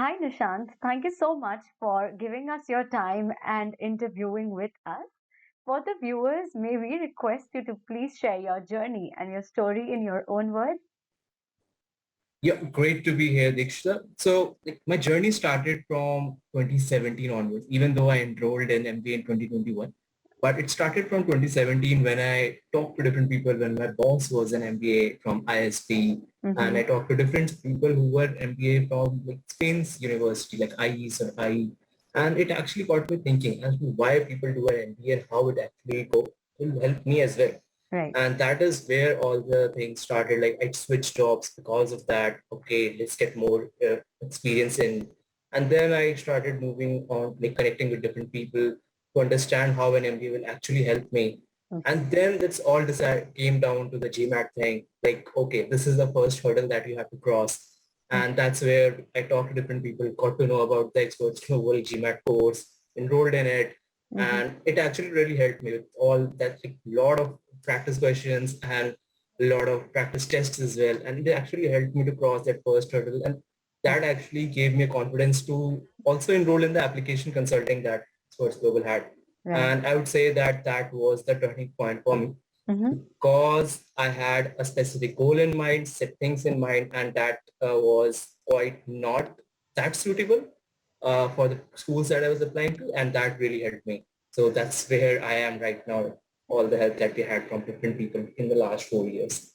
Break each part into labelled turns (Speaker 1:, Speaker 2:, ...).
Speaker 1: Hi, Nishant. Thank you so much for giving us your time and interviewing with us. For the viewers, may we request you to please share your journey and your story in your own words?
Speaker 2: Yeah, great to be here, Diksha. So my journey started from 2017 onwards, even though I enrolled in MBA in 2021. But it started from 2017 when I talked to different people when my boss was an MBA from ISP. And
Speaker 1: Mm-hmm.
Speaker 2: I talked to different people who were MBA from like Spain's university, like IES or IE. And it actually got me thinking as to why people do an MBA and how it actually go will help me as well.
Speaker 1: Right.
Speaker 2: And that is where all the things started. Like I switched jobs because of that. Okay, let's get more experience in. And then I started moving on, like connecting with different people to understand how an MBA will actually help me.
Speaker 1: Mhm.
Speaker 2: And then it's all came down to the GMAT thing. Like, okay, this is the first hurdle that you have to cross. And that's where I talked to different people, got to know about the experts global GMAT course, enrolled in it.
Speaker 1: Mm-hmm.
Speaker 2: And it actually really helped me with all that, like, lot of practice questions and a lot of practice tests as well. And it actually helped me to cross that first hurdle. And that actually gave me a confidence to also enroll in the application consulting that Sports Global had.
Speaker 1: Right.
Speaker 2: And I would say that that was the turning point for me
Speaker 1: Mm-hmm.
Speaker 2: because I had a specific goal in mind, set things in mind, and that was quite not that suitable for the schools that I was applying to, and that really helped me. So that's where I am right now, all the help that we had from different people in the last 4 years.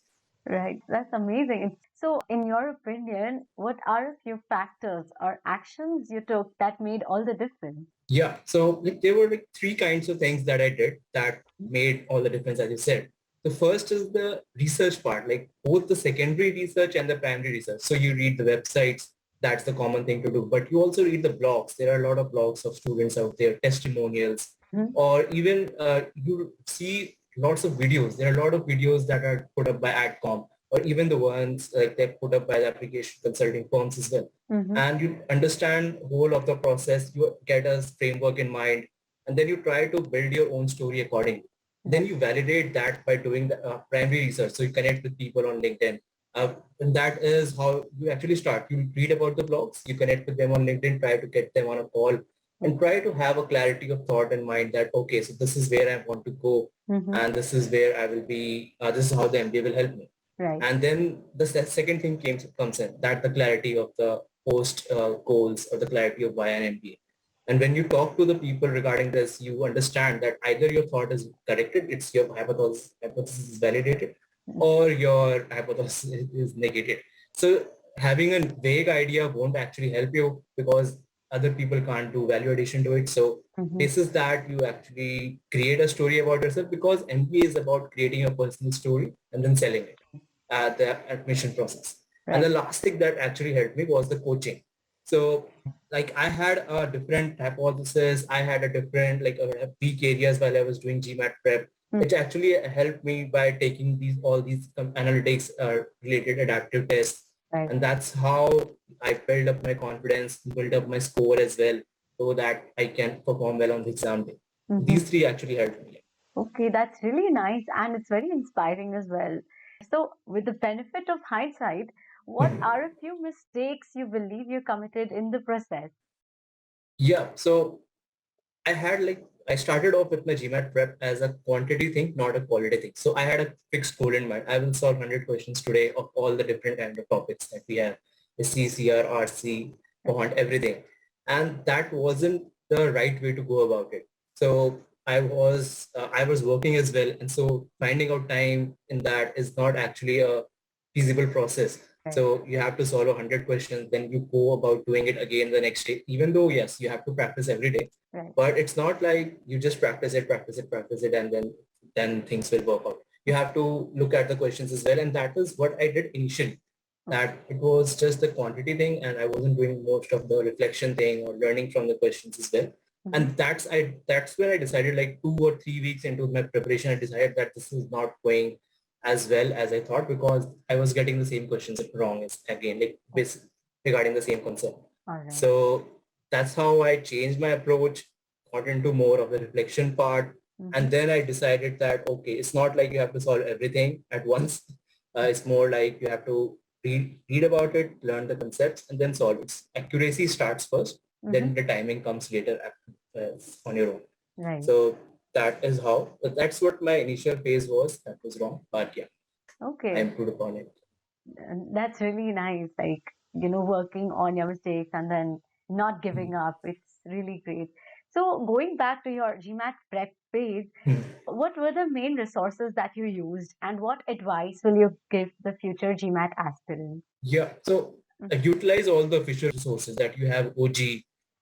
Speaker 1: Right. That's amazing. So, in your opinion, what are a few factors or actions you took that made all the difference?
Speaker 2: Yeah, so like, there were like three kinds of things that I did that made all the difference, as you said. The first is the research part, like both the secondary research and the primary research. So you read the websites, that's the common thing to do, but you also read the blogs. There are a lot of blogs of students out there, testimonials,
Speaker 1: Mm-hmm.
Speaker 2: or even you see lots of videos. There are a lot of videos that are put up by AdCom or even the ones like they put up by the application consulting firms as well,
Speaker 1: Mm-hmm.
Speaker 2: and you understand whole of the process, you get a framework in mind, and then you try to build your own story accordingly. Then
Speaker 1: Right.
Speaker 2: you validate that by doing the primary research. So you connect with people on LinkedIn. And that is how you actually start. You read about the blogs, you connect with them on LinkedIn, try to get them on a call, and try to have a clarity of thought in mind that, okay, so this is where I want to go,
Speaker 1: Mm-hmm.
Speaker 2: and this is where I will be, this is how the MBA will help me.
Speaker 1: Right.
Speaker 2: And then the second thing comes in, that the clarity of the post goals or the clarity of why an MBA. And when you talk to the people regarding this, you understand that either your thought is corrected, it's your hypothesis is validated, or your hypothesis is negated. So having a vague idea won't actually help you because other people can't do value addition to it. So
Speaker 1: Mm-hmm.
Speaker 2: this is that you actually create a story about yourself, because MBA is about creating a personal story and then selling it at the admission process. And the
Speaker 1: Right.
Speaker 2: last thing that actually helped me was the coaching. So like I had a different hypothesis, I had a different like weak areas while I was doing GMAT prep. It actually helped me by taking all these analytics related adaptive tests.
Speaker 1: Right.
Speaker 2: And that's how I built up my confidence, built up my score as well, so that I can perform well on the exam day.
Speaker 1: Mm-hmm.
Speaker 2: These three actually helped me.
Speaker 1: Okay, that's really nice and it's very inspiring as well. So, with the benefit of hindsight, what are a few mistakes you believe you committed in the process?
Speaker 2: Yeah, so I started off with my GMAT prep as a quantity thing, not a quality thing. So I had a fixed goal in mind. I will solve 100 questions today of all the different kind of topics that we have, the CCR, RC, quant, everything. And that wasn't the right way to go about it. So I was working as well. And so finding out time in that is not actually a feasible process.
Speaker 1: Right,
Speaker 2: So you have to solve 100 questions, then you go about doing it again the next day, even though, yes, you have to practice every day,
Speaker 1: right.
Speaker 2: but it's not like you just practice it, and then things will work out. You have to look at the questions as well. And that is what I did initially,
Speaker 1: Okay.
Speaker 2: that it was just the quantity thing and I wasn't doing most of the reflection thing or learning from the questions as well.
Speaker 1: Mhm.
Speaker 2: And that's when I decided, like 2 or 3 weeks into my preparation, I decided that this is not going as well as I thought, because I was getting the same questions wrong as again, like regarding the same concept.
Speaker 1: All right.
Speaker 2: So that's how I changed my approach, got into more of the reflection part.
Speaker 1: Mm-hmm.
Speaker 2: And then I decided that, okay, it's not like you have to solve everything at once. It's more like you have to read about it, learn the concepts, and then solve it. Accuracy starts first, then the timing comes later on your own.
Speaker 1: Right.
Speaker 2: So that's what my initial phase was. That was wrong, but yeah, I
Speaker 1: Okay.
Speaker 2: improved upon it.
Speaker 1: And that's really nice. Like, working on your mistakes and then not giving up. It's really great. So, going back to your GMAT prep phase, what were the main resources that you used, and what advice will you give the future GMAT aspirants?
Speaker 2: Yeah. So utilize all the official resources that you have. OG,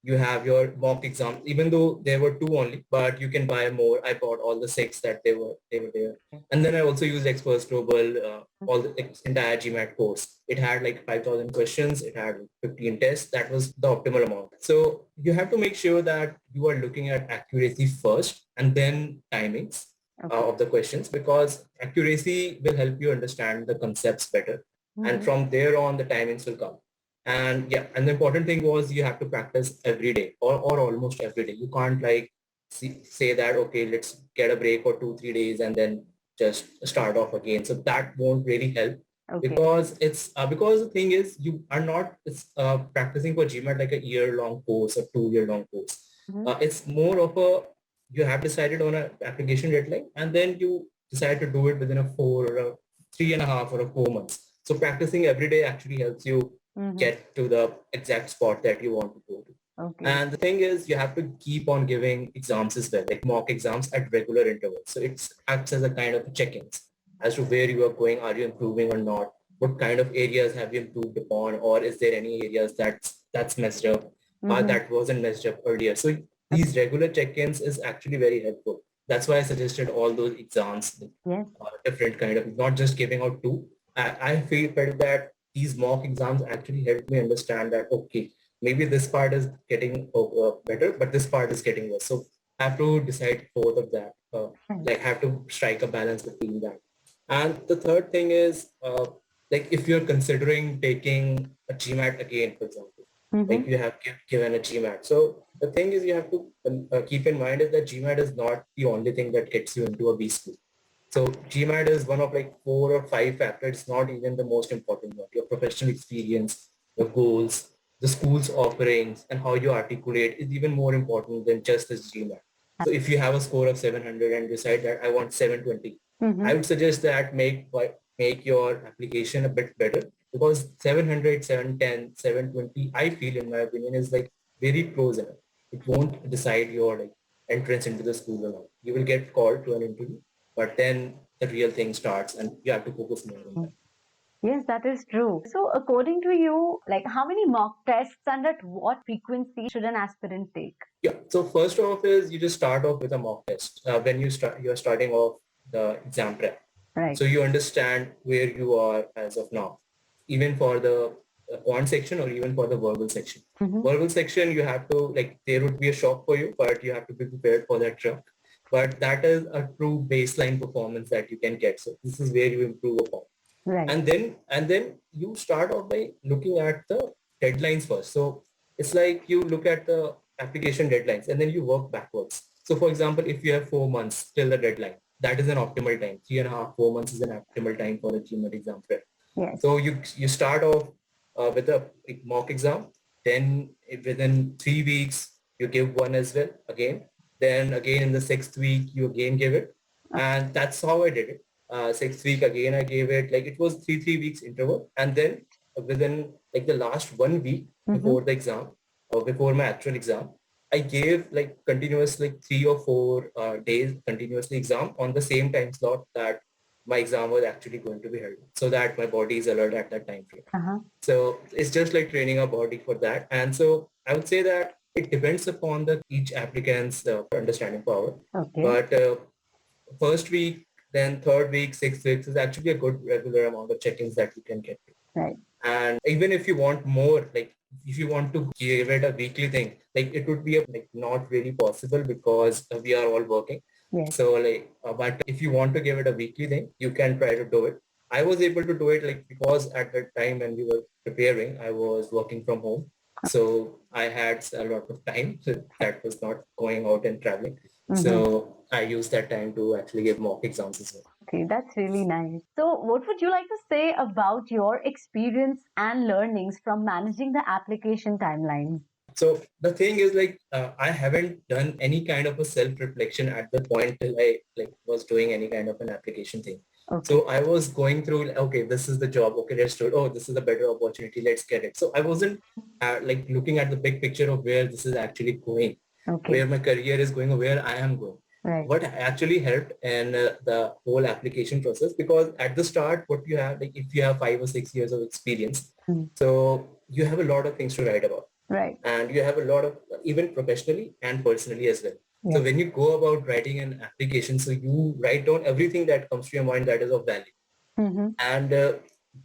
Speaker 2: you have your mock exams, even though there were two only, but you can buy more. I bought all the six that they were there. And then I also used Experts Global, all the entire GMAT course. It had like 5,000 questions. It had 15 tests. That was the optimal amount. So you have to make sure that you are looking at accuracy first and then timings
Speaker 1: Okay.
Speaker 2: of the questions, because accuracy will help you understand the concepts better, and
Speaker 1: Mm-hmm.
Speaker 2: from there on the timings will come. And yeah, and the important thing was you have to practice every day, or almost every day. You can't like say that, okay, let's get a break for 2 3 days and then just start off again. So that won't really help,
Speaker 1: Okay.
Speaker 2: because it's because the thing is, you are not practicing for GMAT like a year-long course or 2 year long course.
Speaker 1: Mm-hmm.
Speaker 2: It's more of a, you have decided on an application deadline, and then you decide to do it within a 3.5 or a 4 months. So practicing every day actually helps you
Speaker 1: Mm-hmm.
Speaker 2: get to the exact spot that you want to go to.
Speaker 1: Okay.
Speaker 2: And the thing is, you have to keep on giving exams as well, like mock exams at regular intervals. So it acts as a kind of check-ins as to where you are going, are you improving or not, what kind of areas have you improved upon, or is there any areas that's messed up,
Speaker 1: Mm-hmm.
Speaker 2: that wasn't messed up earlier. So these regular check-ins is actually very helpful. That's why I suggested all those exams,
Speaker 1: Yes.
Speaker 2: different kind of, not just giving out two. I felt that these mock exams actually helped me understand that, okay, maybe this part is getting better, but this part is getting worse. So I have to decide both of that.
Speaker 1: Right.
Speaker 2: Like have to strike a balance between that. And the third thing is, like if you're considering taking a GMAT again, for example,
Speaker 1: Mm-hmm.
Speaker 2: like you have given a GMAT. So the thing is, you have to keep in mind is that GMAT is not the only thing that gets you into a B school. So GMAT is one of like 4 or 5 factors. It's not even the most important one. Your professional experience, your goals, the school's offerings, and how you articulate is even more important than just this GMAT. So if you have a score of 700 and decide that I want 720, I
Speaker 1: Mm-hmm.
Speaker 2: would suggest that make your application a bit better, because 700, 710, 720, I feel in my opinion is like very close enough. It won't decide your like entrance into the school or not. You will get called to an interview, but then the real thing starts and you have to focus more on that.
Speaker 1: Yes, that is true. So, according to you, like how many mock tests and at what frequency should an aspirant take?
Speaker 2: Yeah. So first off is you just start off with a mock test. When you're starting off the exam prep.
Speaker 1: Right.
Speaker 2: So you understand where you are as of now, even for the quant section or even for the verbal section.
Speaker 1: Mm-hmm.
Speaker 2: Verbal section, you have to like, there would be a shock for you, but you have to be prepared for that shock. But that is a true baseline performance that you can get. So this is where you improve upon.
Speaker 1: Right.
Speaker 2: And then you start off by looking at the deadlines first. So it's like you look at the application deadlines and then you work backwards. So for example, if you have 4 months till the deadline, that is an optimal time. 3.5 4 months is an optimal time for a GMAT exam prep.
Speaker 1: Yes.
Speaker 2: So you start off with a mock exam, then within 3 weeks you give one as well again, then again in the sixth week you again give it, and that's how I did it. Sixth week again I gave it, like it was 3 weeks interval, and then within like the last 1 week
Speaker 1: Mm-hmm.
Speaker 2: before the exam or before my actual exam, I gave like continuous like 3 or 4 days continuously exam on the same time slot that my exam was actually going to be held, so that my body is alert at that time frame.
Speaker 1: Uh-huh.
Speaker 2: So it's just like training our body for that. And so I would say that it depends upon the each applicant's understanding power.
Speaker 1: Okay.
Speaker 2: But first week, then third week, 6 weeks is actually a good regular amount of check-ins that you can get to.
Speaker 1: Right.
Speaker 2: And even if you want more, like if you want to give it a weekly thing, like it would be like not really possible because we are all working.
Speaker 1: Yes.
Speaker 2: So like, but if you want to give it a weekly thing, you can try to do it. I was able to do it like because at that time when we were preparing, I was working from home. So I had a lot of time, so that was not going out and traveling.
Speaker 1: Mm-hmm.
Speaker 2: So I used that time to actually give mock exams as well.
Speaker 1: Okay, that's really nice. So, what would you like to say about your experience and learnings from managing the application timelines?
Speaker 2: So the thing is like I haven't done any kind of a self-reflection at the point till I like was doing any kind of an application thing.
Speaker 1: Okay.
Speaker 2: So I was going through, okay, this is the job. Okay, let's do it. Oh, this is a better opportunity. Let's get it. So I wasn't like looking at the big picture of where this is actually going,
Speaker 1: Okay.
Speaker 2: where my career is going, or where I am going.
Speaker 1: Right.
Speaker 2: What actually helped in the whole application process, because at the start, what you have, like if you have 5 or 6 years of experience,
Speaker 1: Mm.
Speaker 2: so you have a lot of things to write about,
Speaker 1: Right.
Speaker 2: and you have a lot of, even professionally and personally as well. So
Speaker 1: Yes.
Speaker 2: when you go about writing an application, so you write down everything that comes to your mind that is of value.
Speaker 1: Mm-hmm.
Speaker 2: And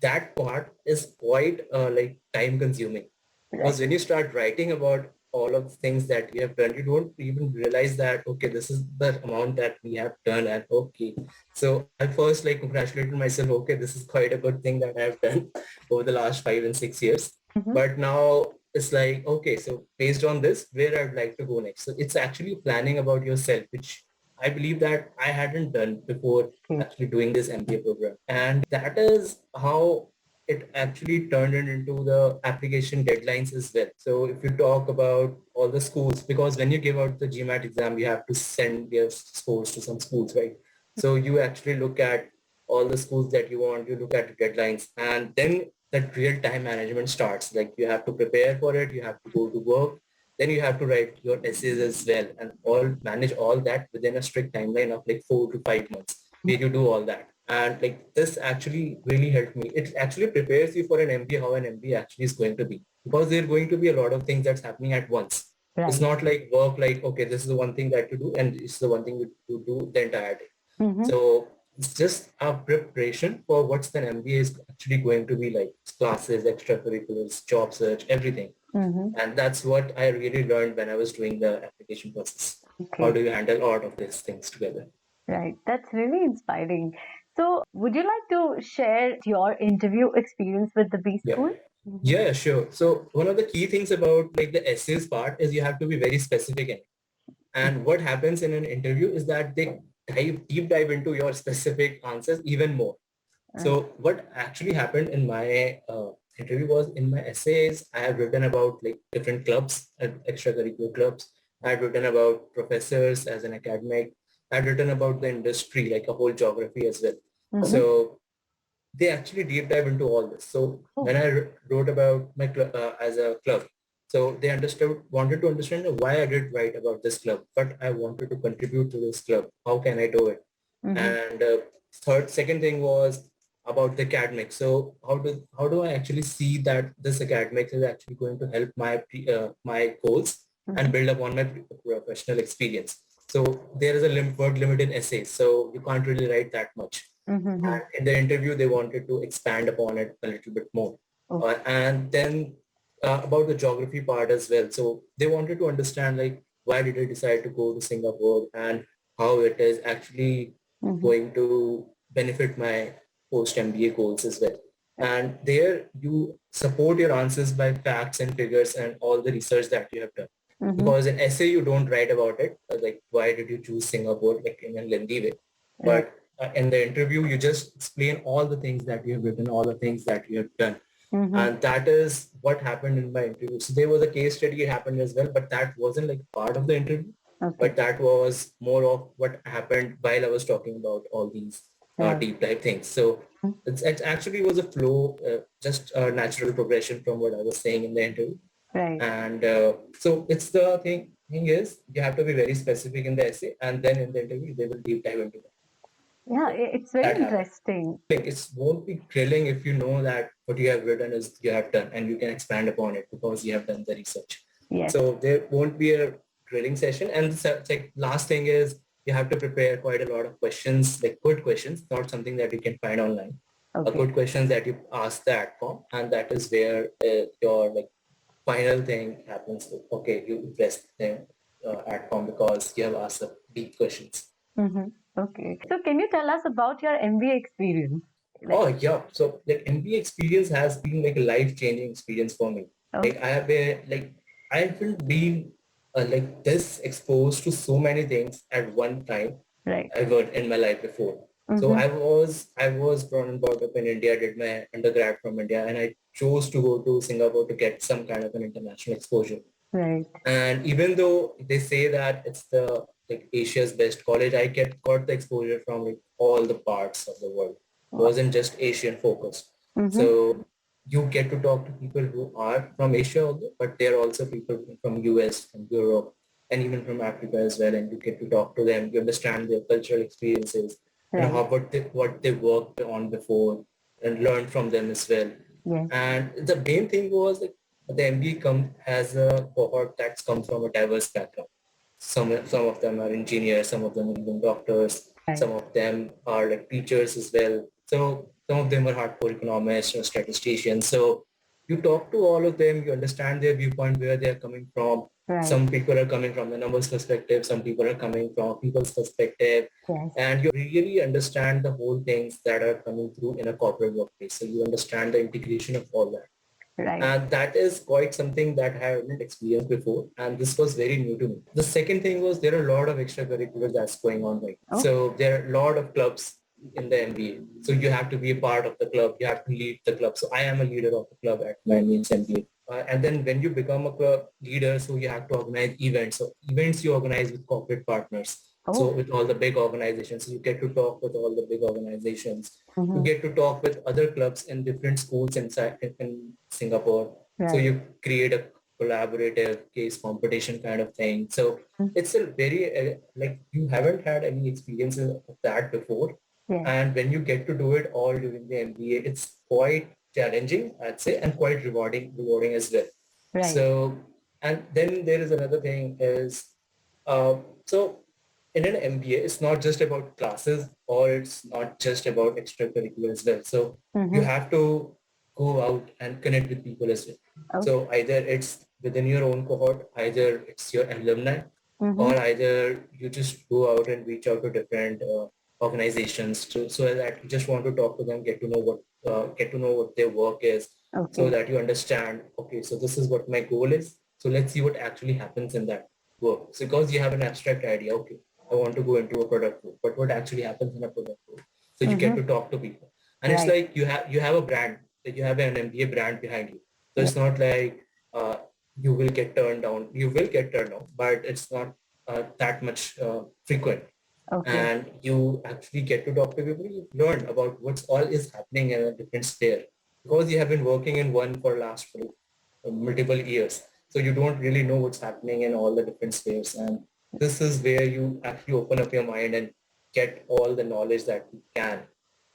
Speaker 2: that part is quite like time consuming, because
Speaker 1: Right.
Speaker 2: when you start writing about all of the things that you have done, you don't even realize that, okay, this is the amount that we have done. And okay, so I first like congratulated myself, okay, this is quite a good thing that I have done over the last 5 and 6 years.
Speaker 1: Mm-hmm.
Speaker 2: But now it's like, okay, so based on this, where I'd like to go next. So it's actually planning about yourself, which I believe that I hadn't done before
Speaker 1: Okay.
Speaker 2: actually doing this MBA program. And that is how it actually turned it into the application deadlines as well. So if you talk about all the schools, because when you give out the GMAT exam, you have to send your scores to some schools, right? So you actually look at all the schools that you want, you look at the deadlines, and then that real time management starts. Like you have to prepare for it, you have to go to work, then you have to write your essays as well, and all manage all that within a strict timeline of like 4 to 5 months, where you do all that. And like this actually really helped me. It actually prepares you for an MBA, how an MBA actually is going to be, because there are going to be a lot of things that's happening at once. It's
Speaker 1: Right.
Speaker 2: not like work, like, okay, this is the one thing that you do and it's the one thing you do the entire day.
Speaker 1: Mm-hmm.
Speaker 2: So it's just a preparation for what's the MBA is actually going to be like: classes, extracurriculars, job search, everything.
Speaker 1: Mm-hmm.
Speaker 2: And that's what I really learned when I was doing the application process. How
Speaker 1: Okay.
Speaker 2: do you handle all of these things together?
Speaker 1: Right. That's really inspiring. So, would you like to share your interview experience with the B
Speaker 2: Yeah.
Speaker 1: school? Mm-hmm.
Speaker 2: Yeah, sure. So one of the key things about like the essays part is you have to be very specific in it. And what happens in an interview is that they deep dive into your specific answers even more.
Speaker 1: Right.
Speaker 2: So what actually happened in my interview was, in my essays, I have written about like different clubs, extracurricular clubs. I had written about professors as an academic. I had written about the industry, like a whole geography as well.
Speaker 1: Mm-hmm.
Speaker 2: So they actually deep dive into all this. So when
Speaker 1: Oh.
Speaker 2: I wrote about my as a club, so they wanted to understand why I did write about this club, but I wanted to contribute to this club. How can I do it?
Speaker 1: Mm-hmm.
Speaker 2: And second thing was about the academics. So how do I actually see that this academics is actually going to help my goals and
Speaker 1: Mm-hmm.
Speaker 2: build upon my professional experience. So there is a word limit in essays, so you can't really write that much.
Speaker 1: Mm-hmm.
Speaker 2: And in the interview, they wanted to expand upon it a little bit more.
Speaker 1: Okay.
Speaker 2: And then about the geography part as well. So they wanted to understand like, why did I decide to go to Singapore, and how it is actually
Speaker 1: Mm-hmm.
Speaker 2: going to benefit my post-MBA goals as well. And there you support your answers by facts and figures and all the research that you have done.
Speaker 1: Mm-hmm.
Speaker 2: Because in essay, you don't write about it, like why did you choose Singapore, like in a lengthy way.
Speaker 1: Right.
Speaker 2: But in the interview, you just explain all the things that you have written, all the things that you have done.
Speaker 1: Mm-hmm.
Speaker 2: And that is what happened in my interview. So there was a case study happened as well, but that wasn't like part of the interview.
Speaker 1: Okay.
Speaker 2: But that was more of what happened while I was talking about all these
Speaker 1: Right.
Speaker 2: deep dive things. So it actually was a flow, just a natural progression from what I was saying in the interview.
Speaker 1: Right.
Speaker 2: And so it's the thing is you have to be very specific in the essay, and then in the interview they will deep dive into that.
Speaker 1: Yeah,
Speaker 2: So
Speaker 1: it's very
Speaker 2: that happened.
Speaker 1: interesting.
Speaker 2: Like it won't be grilling if you know that what you have written is you have done, and you can expand upon it because you have done the research.
Speaker 1: Yes.
Speaker 2: So there won't be a grilling session. And the like last thing is you have to prepare quite a lot of questions, like good questions, not something that you can find online.
Speaker 1: Okay.
Speaker 2: Good questions that you ask the AdCom, and that is where your like final thing happens. Okay, you impress them AdCom because you have asked the deep questions.
Speaker 1: Mm-hmm. Okay. So, can you tell us about your MBA experience? Like,
Speaker 2: Oh yeah. So like MBA experience has been like a life-changing experience for me.
Speaker 1: oh,
Speaker 2: Like I have been like I haven't been like this exposed to so many things at one time
Speaker 1: right.
Speaker 2: ever in my life before. So
Speaker 1: Mm-hmm.
Speaker 2: I was born and brought up in India, did my undergrad from India, and I chose to go to Singapore to get some kind of an international exposure.
Speaker 1: Right.
Speaker 2: And even though they say that it's the like Asia's best college, I got the exposure from like all the parts of the world. It wasn't just Asian focused.
Speaker 1: Mm-hmm.
Speaker 2: So you get to talk to people who are from Asia also, but there are also people from US, from Europe, and even from Africa as well. And you get to talk to them. You understand their cultural experiences,
Speaker 1: Right.
Speaker 2: how what they worked on before, and learn from them as well.
Speaker 1: Yes.
Speaker 2: And the main thing was like the MBA has a cohort that's come from a diverse background. Some of them are engineers, some of them are even doctors,
Speaker 1: Right.
Speaker 2: some of them are like teachers as well. So some of them are hardcore economists or statisticians. So you talk to all of them, you understand their viewpoint, where they're coming from.
Speaker 1: Right.
Speaker 2: Some people are coming from the numbers perspective, some people are coming from people's perspective,
Speaker 1: Yes.
Speaker 2: and you really understand the whole things that are coming through in a corporate workplace. So you understand the integration of all that.
Speaker 1: Right.
Speaker 2: And that is quite something that I haven't experienced before. And this was very new to me. The second thing was there are a lot of extracurriculars that's going on right now.
Speaker 1: Oh.
Speaker 2: So there are a lot of clubs in the MBA. So you have to be a part of the club. You have to lead the club. So I am a leader of the club at my NUS MBA. And then when you become a club leader, so you have to organize events. So events you organize with corporate partners. So
Speaker 1: Oh.
Speaker 2: with all the big organizations, you get to talk with all the big organizations. You
Speaker 1: Mm-hmm.
Speaker 2: get to talk with other clubs in different schools in Singapore. So
Speaker 1: Right.
Speaker 2: you create a collaborative case competition kind of thing. So it's a very like you haven't had any experiences of that before.
Speaker 1: Yes.
Speaker 2: And when you get to do it all during the MBA, it's quite challenging, I'd say, and quite rewarding as well.
Speaker 1: Right.
Speaker 2: So, and then there is another thing is, uh, so in an MBA, it's not just about classes or it's not just about extracurricular as well. So you
Speaker 1: Mm-hmm.
Speaker 2: have to go out and connect with people as well.
Speaker 1: Okay.
Speaker 2: So either it's within your own cohort, either it's your alumni,
Speaker 1: Mm-hmm.
Speaker 2: or either you just go out and reach out to different organizations so that you just want to talk to them, get to know what their work is, so
Speaker 1: Okay.
Speaker 2: that you understand, okay, so this is what my goal is. So let's see what actually happens in that work. So because you have an abstract idea, okay, I want to go into a product group, but what actually happens in a product group? So you get
Speaker 1: Mm-hmm.
Speaker 2: to talk to people, and it's
Speaker 1: Right.
Speaker 2: like you have a brand, that you have an MBA brand behind you. So
Speaker 1: Yeah.
Speaker 2: it's not like you will get turned down. You will get turned down, but it's not that much frequent.
Speaker 1: Okay.
Speaker 2: And you actually get to talk to people. You learn about what's all is happening in a different sphere, because you have been working in one for last for multiple years. So you don't really know what's happening in all the different spheres. And this is where you actually open up your mind and get all the knowledge that you can.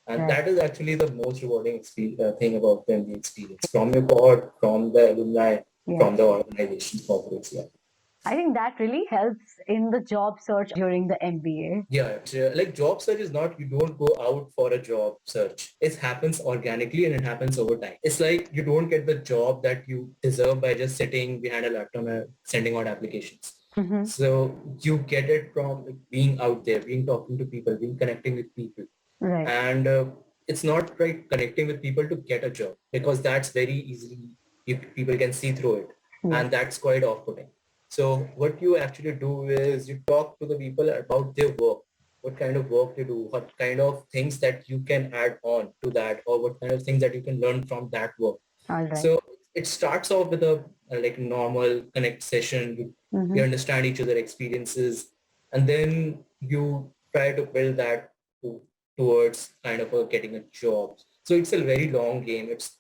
Speaker 2: And
Speaker 1: Right.
Speaker 2: that is actually the most rewarding thing about the MBA experience, from your cohort, from the alumni,
Speaker 1: Yes.
Speaker 2: from the organization, corporates. Yeah.
Speaker 1: I think that really helps in the job search during the MBA.
Speaker 2: Yeah, like job search is not, you don't go out for a job search. It happens organically and it happens over time. It's like you don't get the job that you deserve by just sitting behind a laptop and sending out applications.
Speaker 1: Mm-hmm.
Speaker 2: So you get it from like being out there, being talking to people, being connecting with people.
Speaker 1: Right.
Speaker 2: And it's not right connecting with people to get a job, because that's very easily, people can see through it,
Speaker 1: Yes.
Speaker 2: and that's quite off-putting. So what you actually do is you talk to the people about their work, what kind of work they do, what kind of things that you can add on to that, or what kind of things that you can learn from that work.
Speaker 1: All right.
Speaker 2: So it starts off with a like normal connect session. You
Speaker 1: Mm-hmm.
Speaker 2: understand each other experiences, and then you try to build that to, towards kind of getting a job. So it's a very long game. It's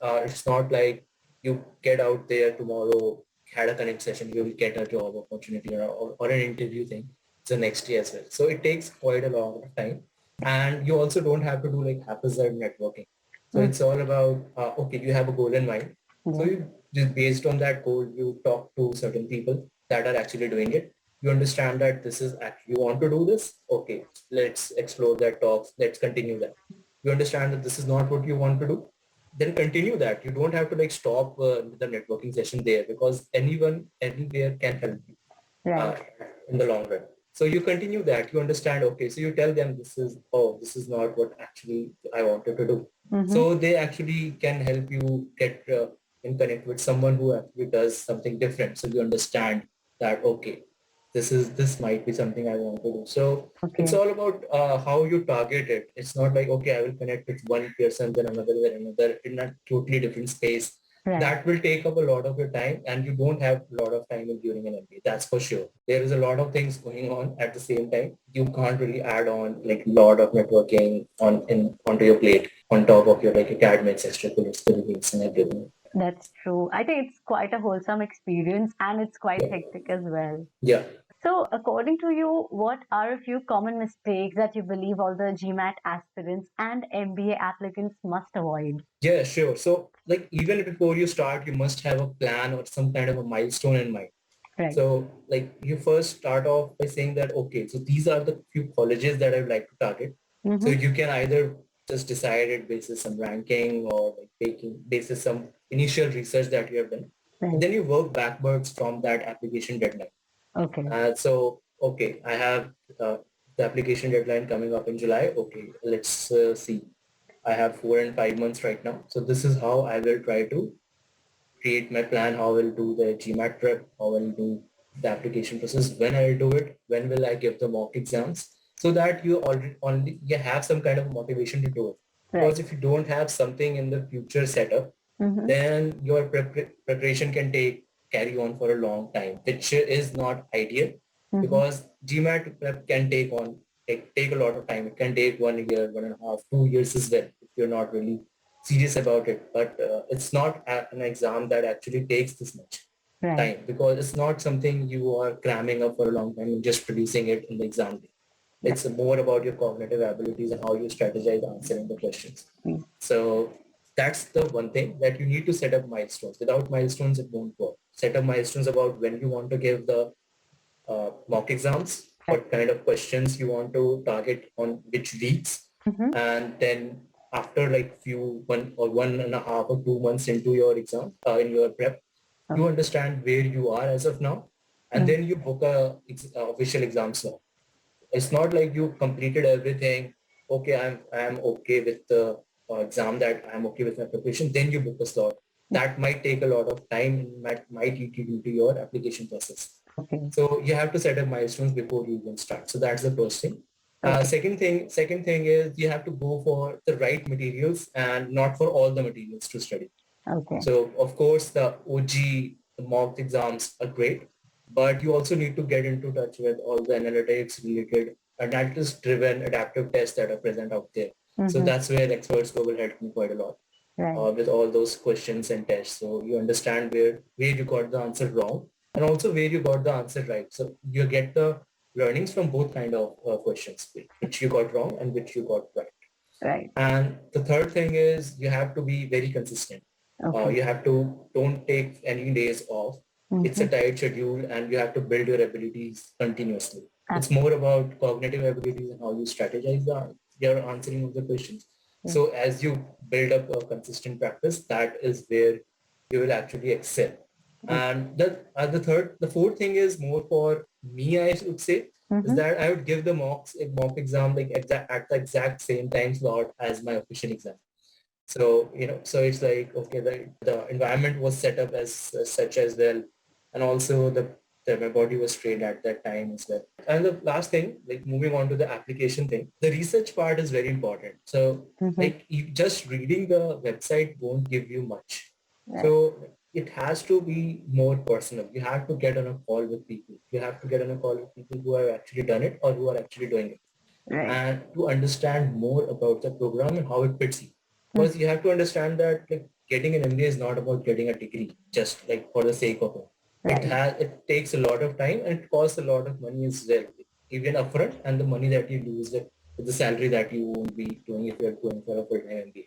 Speaker 2: not like you get out there tomorrow, had a connect session, you will get a job opportunity, or an interview thing the next day as well. So it takes quite a long time, and you also don't have to do like haphazard networking. So
Speaker 1: Mm.
Speaker 2: it's all about, okay, you have a goal in mind. So
Speaker 1: Yes.
Speaker 2: you just based on that goal, you talk to certain people that are actually doing it. You understand that this is actually, you want to do this. Okay, let's explore that talks. Let's continue that. You understand that this is not what you want to do. Then continue that. You don't have to like stop the networking session there, because anyone, anywhere can help you
Speaker 1: Right.
Speaker 2: uh, in the long run. So you continue that, you understand, okay, so you tell them this is not what actually I wanted to do.
Speaker 1: Mm-hmm.
Speaker 2: So they actually can help you get in connect with someone who actually does something different. So you understand that, okay, this might be something I want to do. So it's
Speaker 1: Okay.
Speaker 2: all about how you target it. It's not like, okay, I will connect with one person, then another in a totally different space.
Speaker 1: Right.
Speaker 2: That will take up a lot of your time, and you don't have a lot of time during an MBA. That's for sure. There is a lot of things going on at the same time. You can't really add on like a lot of networking onto your plate on top of your like academics, extracurriculars, and everything.
Speaker 1: That's true. I think it's quite a wholesome experience and it's quite
Speaker 2: Yeah.
Speaker 1: hectic as well.
Speaker 2: Yeah.
Speaker 1: So, according to you, what are a few common mistakes that you believe all the GMAT aspirants and MBA applicants must avoid?
Speaker 2: Yeah, sure. So like even before you start, you must have a plan or some kind of a milestone in mind.
Speaker 1: Right.
Speaker 2: So like you first start off by saying that, okay, so these are the few colleges that I would like to target. So
Speaker 1: Mm-hmm.
Speaker 2: you can either just decide it basis some ranking or like taking basis some initial research that you have done. And
Speaker 1: Right.
Speaker 2: then you work backwards from that application deadline.
Speaker 1: Okay.
Speaker 2: So, okay, I have the application deadline coming up in July. Okay, let's see. I have 4 and 5 months right now. So this is how I will try to create my plan, how I will do the GMAT prep, how I will do the application process, when I will do it, when will I give the mock exams, so that you already only you have some kind of motivation to do it.
Speaker 1: Right.
Speaker 2: Because if you don't have something in the future setup,
Speaker 1: Mm-hmm.
Speaker 2: then your preparation can carry on for a long time, which is not ideal
Speaker 1: Mm-hmm.
Speaker 2: because GMAT prep can take a lot of time. It can take 1 year, 1.5, 2 years as well if you're not really serious about it. But it's not an exam that actually takes this much
Speaker 1: Right.
Speaker 2: time because it's not something you are cramming up for a long time and just producing it in the exam day.
Speaker 1: Right.
Speaker 2: It's more about your cognitive abilities and how you strategize answering the questions.
Speaker 1: Mm.
Speaker 2: So that's the one thing that you need to set up milestones. Without milestones, it won't work. Set up milestones about when you want to give the mock exams,
Speaker 1: Right.
Speaker 2: what kind of questions you want to target on which weeks,
Speaker 1: Mm-hmm.
Speaker 2: and then after like 1.5 or 2 months into your exam, in your prep, you
Speaker 1: Okay.
Speaker 2: understand where you are as of now, and
Speaker 1: Mm.
Speaker 2: then you book a official exam slot. It's not like you completed everything. Okay, I'm okay with the exam, that I'm okay with my preparation. Then you book a slot. That might take a lot of time and might eat you into your application process.
Speaker 1: Okay.
Speaker 2: So you have to set up milestones before you even start. So that's the first thing.
Speaker 1: Okay.
Speaker 2: Second thing is you have to go for the right materials and not for all the materials to study.
Speaker 1: Okay.
Speaker 2: So of course the OG, the mock exams are great, but you also need to get into touch with all the analytics related, analytics driven adaptive tests that are present out there. So
Speaker 1: Mm-hmm.
Speaker 2: that's where experts go will help me quite a lot
Speaker 1: Right.
Speaker 2: with all those questions and tests. So you understand where you got the answer wrong and also where you got the answer right. So you get the learnings from both kind of questions, which you got wrong and which you got right.
Speaker 1: Right.
Speaker 2: And the third thing is you have to be very consistent.
Speaker 1: Okay.
Speaker 2: You have to don't take any days off. It's
Speaker 1: Mm-hmm.
Speaker 2: a tight schedule and you have to build your abilities continuously. It's
Speaker 1: Absolutely.
Speaker 2: more about cognitive abilities and how you strategize your answering of the questions. So as you build up a consistent practice, that is where you will actually excel.
Speaker 1: Okay.
Speaker 2: And the fourth thing is more for me, I would say, is
Speaker 1: Mm-hmm.
Speaker 2: that I would give the mock exam like at the exact same time slot as my official exam. So, so it's like, okay, the environment was set up as such as well. And also my body was trained at that time as well. And the last thing, like moving on to the application thing, the research part is very important. So
Speaker 1: Mm-hmm.
Speaker 2: like just reading the website won't give you much.
Speaker 1: Right.
Speaker 2: So it has to be more personal. You have to get on a call with people. You have to get on a call with people who have actually done it or who are actually doing it
Speaker 1: Right.
Speaker 2: and to understand more about the program and how it fits you.
Speaker 1: Mm.
Speaker 2: Because you have to understand that like getting an MBA is not about getting a degree just like for the sake of it.
Speaker 1: Right.
Speaker 2: It takes a lot of time and it costs a lot of money as well, even upfront, and the money that you lose with the salary that you won't be doing if you're going for a full-time MBA.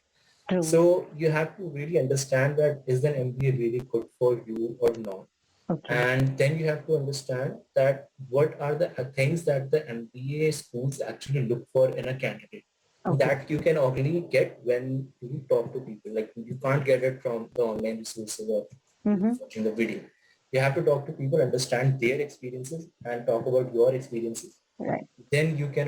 Speaker 1: True.
Speaker 2: So you have to really understand that is an MBA really good for you or not?
Speaker 1: Okay.
Speaker 2: And then you have to understand that what are the things that the MBA schools actually look for in a candidate. And
Speaker 1: Okay.
Speaker 2: that you can only get when you talk to people. Like you can't get it from the online resources or
Speaker 1: Mm-hmm.
Speaker 2: watching the video. You have to talk to people, understand their experiences and talk about your experiences.
Speaker 1: Right.
Speaker 2: Then you can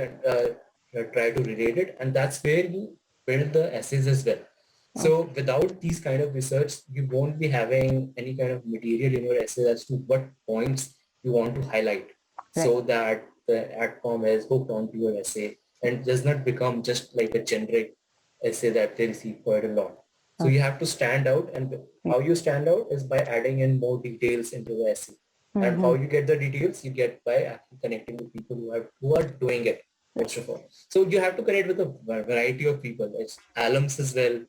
Speaker 2: try to relate it. And that's where you build the essays as well.
Speaker 1: Okay.
Speaker 2: So without these kind of research, you won't be having any kind of material in your essay as to what points you want to highlight. so that the AdCom is hooked onto your essay and does not become just like a generic essay that they receive quite a lot. So you have to stand out, and how you stand out is by adding in more details into the essay. And how you get the details, you get by actually connecting with people who are doing it, first of all. So you have to connect with a variety of people. It's alums as well,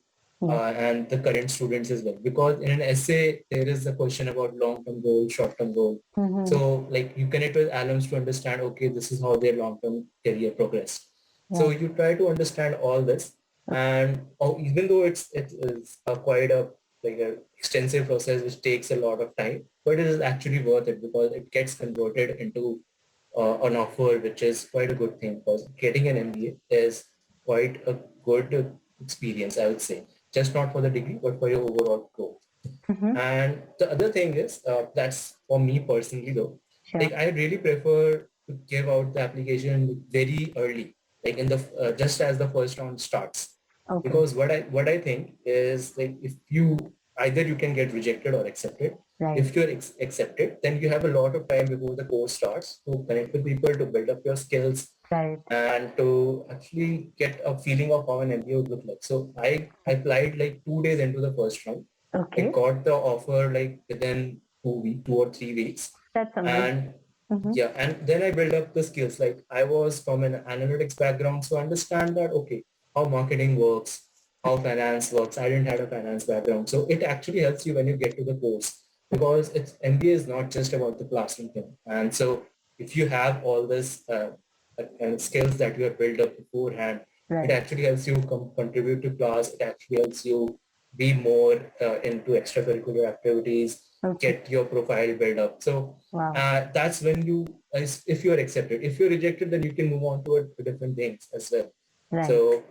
Speaker 2: and the current students as well. Because in an essay, there is a question about long-term goal, short-term goal. So like you connect with alums to understand, okay, this is how their long-term career progressed. So you try to understand all this, and even though it is quite a like a extensive process which takes a lot of time, but it is actually worth it because it gets converted into an offer, which is quite a good thing because getting an MBA is quite a good experience, I would say, just not for the degree, but for your overall growth. And the other thing is, that's for me personally though, like I really prefer to give out the application very early, like in the just as the first round starts. Because what I think is like if you either you can get rejected or accepted. If you're accepted, then you have a lot of time before the course starts to connect with people, to build up your skills, and to actually get a feeling of how an MBA would look like. So I applied like 2 days into the first round. I got the offer like within 2 or 3 weeks.
Speaker 1: That's amazing.
Speaker 2: And yeah, and then I built up the skills. Like I was from an analytics background, so I understand that, okay, how marketing works, how finance works. I didn't have a finance background. So it actually helps you when you get to the course because it's MBA is not just about the classroom thing. And so if you have all this kind of skills that you have built up beforehand, it actually helps you contribute to class. It actually helps you be more into extracurricular activities, get your profile built up. So that's when you, if you're accepted. If you're rejected, then you can move on to different things as well. So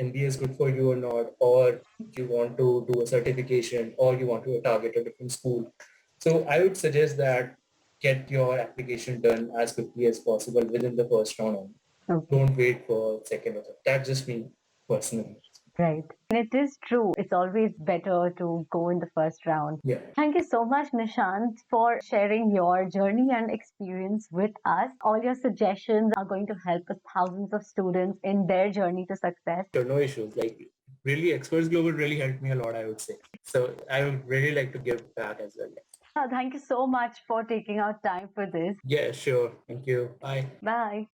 Speaker 2: MBA is good for you or not, or you want to do a certification, or you want to target a different school. So I would suggest that get your application done as quickly as possible within the first round only. Don't wait for second or third. That's just me personally.
Speaker 1: Right. And it is true. It's always better to go in the first round.
Speaker 2: Yeah.
Speaker 1: Thank you so much, Nishant, for sharing your journey and experience with us. All your suggestions are going to help us thousands of students in their journey to success.
Speaker 2: Sure, no issues. Like really, Experts Global really helped me a lot, I would say. So I would really like to give back as well.
Speaker 1: Thank you so much for taking out time for this.
Speaker 2: Yeah, sure. Thank you. Bye.
Speaker 1: Bye.